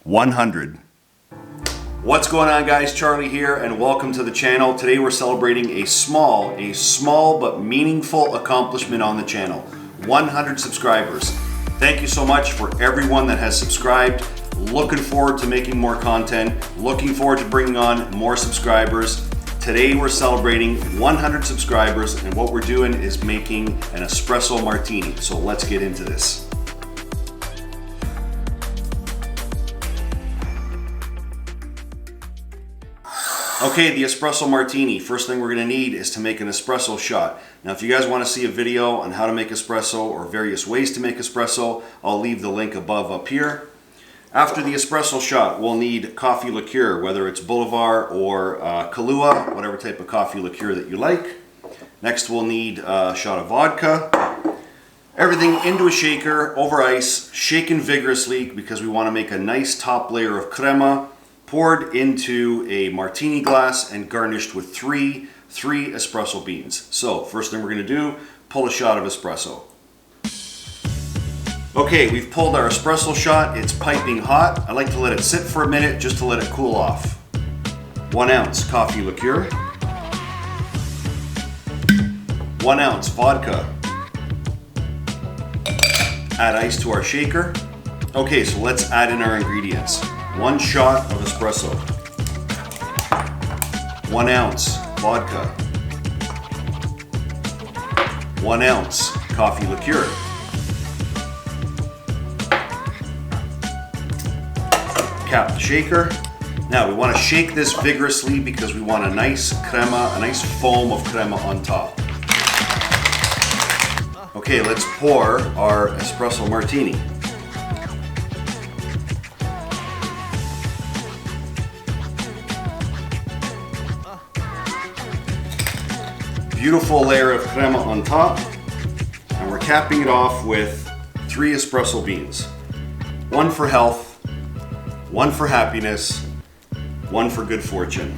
100. What's going on, guys? Charlie here, and welcome to the channel. Today we're celebrating a small but meaningful accomplishment on the channel. 100 subscribers. Thank you so much for everyone that has subscribed. Looking forward to making more content. Looking forward to bringing on more subscribers. Today we're celebrating 100 subscribers, and what we're doing is making an espresso martini. So let's get into this. Okay, the espresso martini. First thing we're going to need is to make an espresso shot. Now, if you guys want to see a video on how to make espresso or various ways to make espresso, I'll leave the link above up here. After the espresso shot, we'll need coffee liqueur, whether it's Boulevard or Kahlua, whatever type of coffee liqueur that you like. Next, we'll need a shot of vodka. Everything into a shaker, over ice, shaken vigorously because we want to make a nice top layer of crema, poured into a martini glass and garnished with three espresso beans. So first thing we're going to do, pull a shot of espresso. Okay, we've pulled our espresso shot. It's piping hot. I like to let it sit for a minute just to let it cool off. 1 ounce coffee liqueur. 1 ounce vodka. Add ice to our shaker. Okay, so let's add in our ingredients. 1 shot of espresso, 1 ounce vodka, 1 ounce coffee liqueur, cap the shaker. Now we want to shake this vigorously because we want a nice crema, a nice foam of crema on top. Okay, let's pour our espresso martini. Beautiful layer of crema on top, and we're capping it off with 3 espresso beans. 1 for health, 1 for happiness, 1 for good fortune.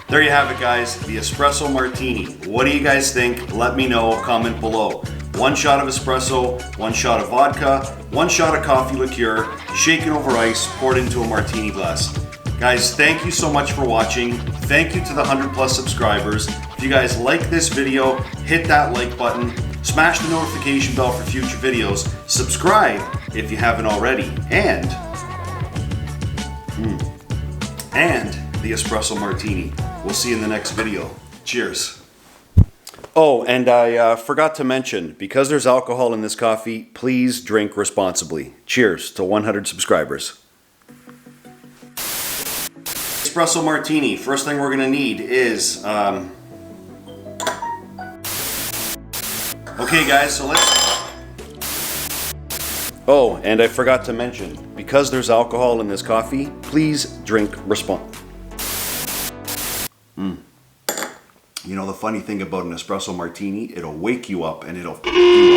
There you have it, guys, the espresso martini. What do you guys think? Let me know, comment below. 1 shot of espresso, 1 shot of vodka, 1 shot of coffee liqueur, shaken over ice, poured into a martini glass. Guys, thank you so much for watching. Thank you to the 100+ subscribers. If you guys like this video, hit that like button, smash the notification bell for future videos, subscribe if you haven't already, and the espresso martini. We'll see you in the next video. Cheers. Oh, and I forgot to mention, because there's alcohol in this coffee, please drink responsibly. Cheers to 100 subscribers. Espresso martini. First thing we're gonna need is okay, guys, so let's... Oh, and I forgot to mention, because there's alcohol in this coffee, please drink You know, the funny thing about an espresso martini, it'll wake you up and it'll f you up.